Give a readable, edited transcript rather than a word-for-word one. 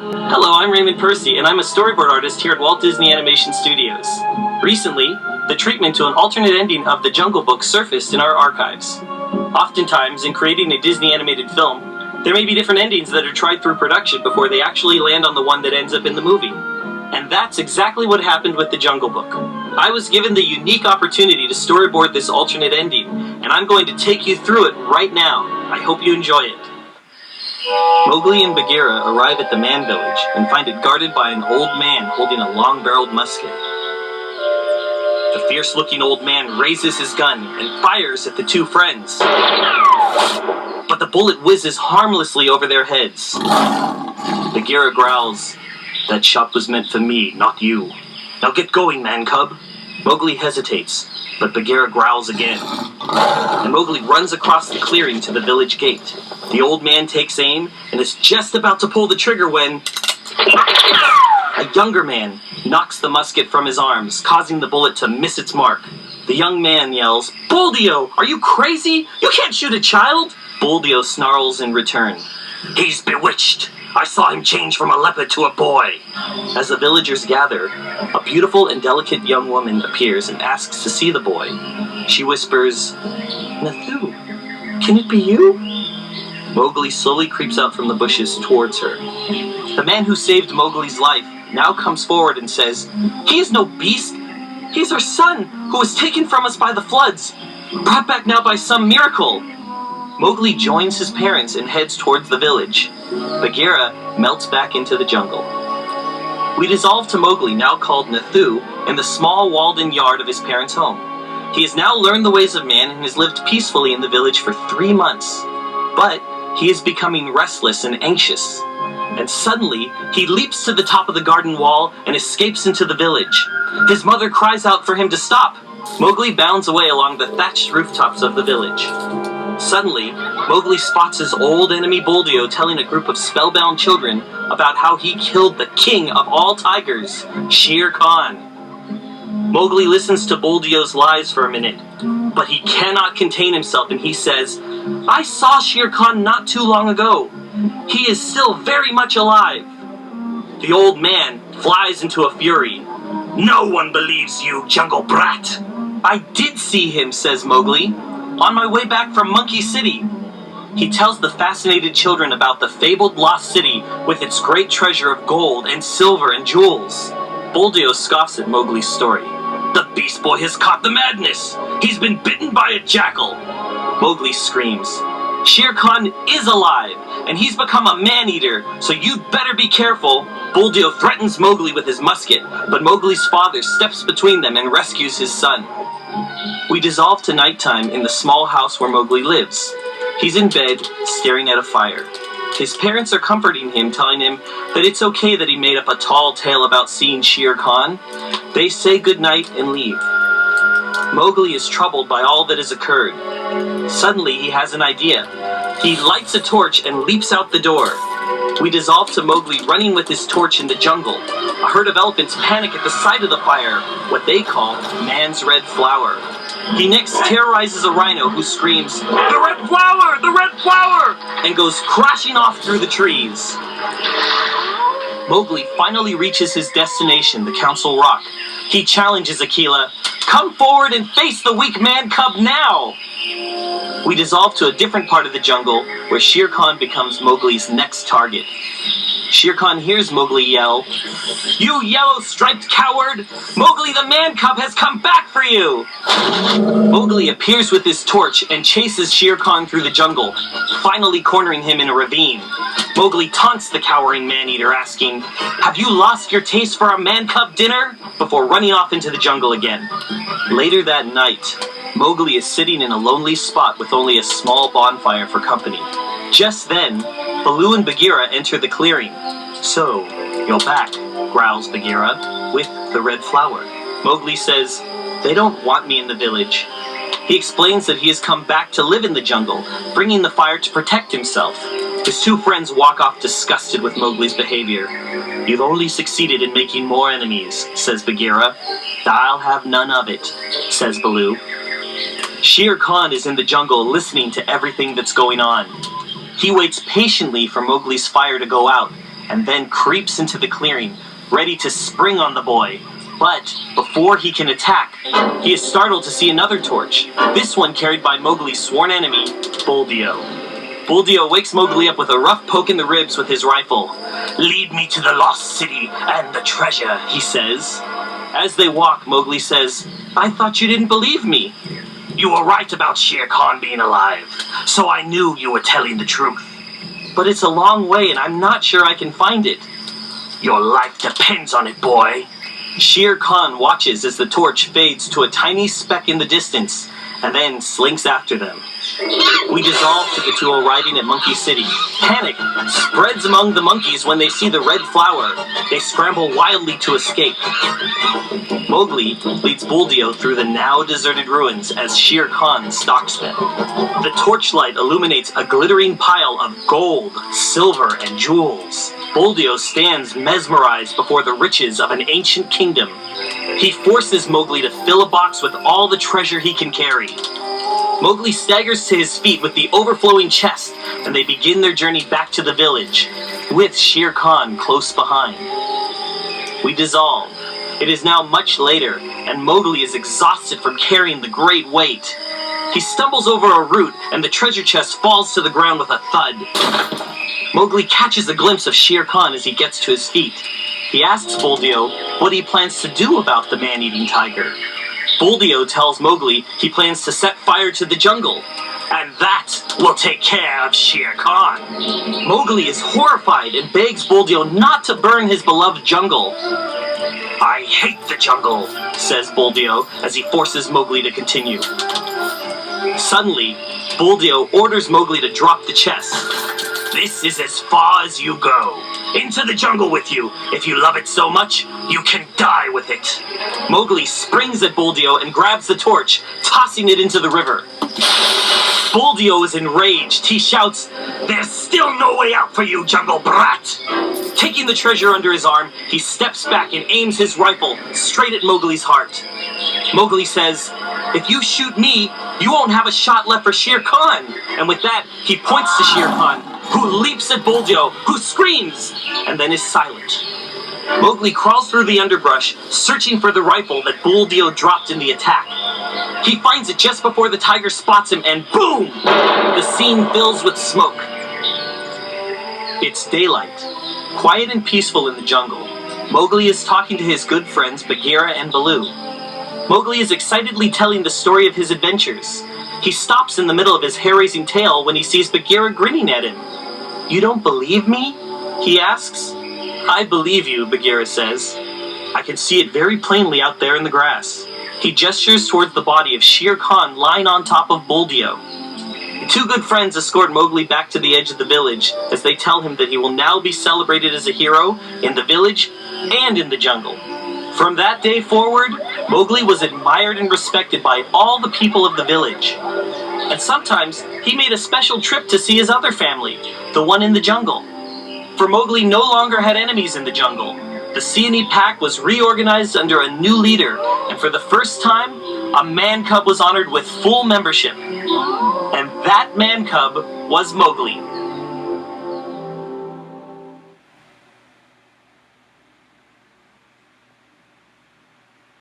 Hello, I'm Raymond Percy, and I'm a storyboard artist here at Walt Disney Animation Studios. Recently, the treatment to an alternate ending of The Jungle Book surfaced in our archives. Oftentimes, in creating a Disney animated film, there may be different endings that are tried through production before they actually land on the one that ends up in the movie. And that's exactly what happened with The Jungle Book. I was given the unique opportunity to storyboard this alternate ending, and I'm going to take you through it right now. I hope you enjoy it. Mowgli and Bagheera arrive at the Man Village and find it guarded by an old man holding a long-barreled musket. The fierce-looking old man raises his gun and fires at the two friends. But the bullet whizzes harmlessly over their heads. Bagheera growls, "That shot was meant for me, not you. Now get going, man cub." Mowgli hesitates, but Bagheera growls again. And Mowgli runs across the clearing to the village gate. The old man takes aim and is just about to pull the trigger when a younger man knocks the musket from his arms, causing the bullet to miss its mark. The young man yells, "Buldeo, are you crazy? You can't shoot a child!" Buldeo snarls in return, "He's bewitched. I saw him change from a leopard to a boy." As the villagers gather, a beautiful and delicate young woman appears and asks to see the boy. She whispers, "Nathu, can it be you?" Mowgli slowly creeps out from the bushes towards her. The man who saved Mowgli's life now comes forward and says, "He is no beast. He is our son, who was taken from us by the floods, brought back now by some miracle." Mowgli joins his parents and heads towards the village. Bagheera melts back into the jungle. We dissolve to Mowgli, now called Nathu, in the small walled-in yard of his parents' home. He has now learned the ways of man and has lived peacefully in the village for 3 months. But he is becoming restless and anxious. And suddenly, he leaps to the top of the garden wall and escapes into the village. His mother cries out for him to stop. Mowgli bounds away along the thatched rooftops of the village. Suddenly, Mowgli spots his old enemy Buldeo telling a group of spellbound children about how he killed the king of all tigers, Shere Khan. Mowgli listens to Buldeo's lies for a minute, but he cannot contain himself and he says, "I saw Shere Khan not too long ago. He is still very much alive." The old man flies into a fury. "No one believes you, jungle brat." "I did see him," says Mowgli, "on my way back from Monkey City." He tells the fascinated children about the fabled lost city with its great treasure of gold and silver and jewels. Buldeo scoffs at Mowgli's story. "The beast boy has caught the madness. He's been bitten by a jackal." Mowgli screams, "Shere Khan is alive, and he's become a man-eater, so you'd better be careful." Buldeo threatens Mowgli with his musket, but Mowgli's father steps between them and rescues his son. We dissolve to nighttime in the small house where Mowgli lives. He's in bed, staring at a fire. His parents are comforting him, telling him that it's okay that he made up a tall tale about seeing Shere Khan. They say goodnight and leave. Mowgli is troubled by all that has occurred. Suddenly, he has an idea. He lights a torch and leaps out the door. We dissolve to Mowgli running with his torch in the jungle. A herd of elephants panic at the sight of the fire, what they call man's red flower. He next terrorizes a rhino who screams, "The red flower! The red flower!" and goes crashing off through the trees. Mowgli finally reaches his destination, the Council Rock. He challenges Akela, "Come forward and face the weak man cub now!" We dissolve to a different part of the jungle, where Shere Khan becomes Mowgli's next target. Shere Khan hears Mowgli yell, "You yellow-striped coward! Mowgli the man cub has come back for you!" Mowgli appears with his torch and chases Shere Khan through the jungle, finally cornering him in a ravine. Mowgli taunts the cowering man-eater, asking, "Have you lost your taste for a man-cub dinner?" before running off into the jungle again. Later that night, Mowgli is sitting in a lonely spot with only a small bonfire for company. Just then, Baloo and Bagheera enter the clearing. "So, you're back," growls Bagheera, "with the red flower." Mowgli says, "They don't want me in the village." He explains that he has come back to live in the jungle, bringing the fire to protect himself. His two friends walk off disgusted with Mowgli's behavior. "You've only succeeded in making more enemies," says Bagheera. "I'll have none of it," says Baloo. Shere Khan is in the jungle listening to everything that's going on. He waits patiently for Mowgli's fire to go out, and then creeps into the clearing, ready to spring on the boy. But before he can attack, he is startled to see another torch, this one carried by Mowgli's sworn enemy, Buldeo. Buldeo wakes Mowgli up with a rough poke in the ribs with his rifle. "Lead me to the lost city and the treasure," he says. As they walk, Mowgli says, "I thought you didn't believe me." "You were right about Shere Khan being alive, so I knew you were telling the truth." "But it's a long way and I'm not sure I can find it." "Your life depends on it, boy." Shere Khan watches as the torch fades to a tiny speck in the distance, and then slinks after them. We dissolve to the duo riding at Monkey City. Panic spreads among the monkeys when they see the red flower. They scramble wildly to escape. Mowgli leads Buldeo through the now deserted ruins as Shere Khan stalks them. The torchlight illuminates a glittering pile of gold, silver, and jewels. Buldeo stands mesmerized before the riches of an ancient kingdom. He forces Mowgli to fill a box with all the treasure he can carry. Mowgli staggers to his feet with the overflowing chest, and they begin their journey back to the village, with Shere Khan close behind. We dissolve. It is now much later, and Mowgli is exhausted from carrying the great weight. He stumbles over a root, and the treasure chest falls to the ground with a thud. Mowgli catches a glimpse of Shere Khan as he gets to his feet. He asks Buldeo what he plans to do about the man-eating tiger. Buldeo tells Mowgli he plans to set fire to the jungle, and that will take care of Shere Khan. Mowgli is horrified and begs Buldeo not to burn his beloved jungle. "I hate the jungle," says Buldeo as he forces Mowgli to continue. Suddenly, Buldeo orders Mowgli to drop the chest. "This is as far as you go. Into the jungle with you. If you love it so much, you can die with it." Mowgli springs at Buldeo and grabs the torch, tossing it into the river. Buldeo is enraged. He shouts, "There's still no way out for you, jungle brat!" Taking the treasure under his arm, he steps back and aims his rifle straight at Mowgli's heart. Mowgli says, "If you shoot me, you won't have a shot left for Shere Khan." And with that, he points to Shere Khan, who leaps at Buldeo, who screams, and then is silent. Mowgli crawls through the underbrush, searching for the rifle that Buldeo dropped in the attack. He finds it just before the tiger spots him, and boom! The scene fills with smoke. It's daylight, quiet and peaceful in the jungle. Mowgli is talking to his good friends Bagheera and Baloo. Mowgli is excitedly telling the story of his adventures. He stops in the middle of his hair-raising tale when he sees Bagheera grinning at him. "You don't believe me?" he asks. "I believe you," Bagheera says. "I can see it very plainly out there in the grass." He gestures towards the body of Shere Khan lying on top of Buldeo. The two good friends escort Mowgli back to the edge of the village as they tell him that he will now be celebrated as a hero in the village and in the jungle. From that day forward, Mowgli was admired and respected by all the people of the village. And sometimes he made a special trip to see his other family, the one in the jungle. For Mowgli no longer had enemies in the jungle. The Seeonee pack was reorganized under a new leader, and for the first time, a man cub was honored with full membership. And that man cub was Mowgli.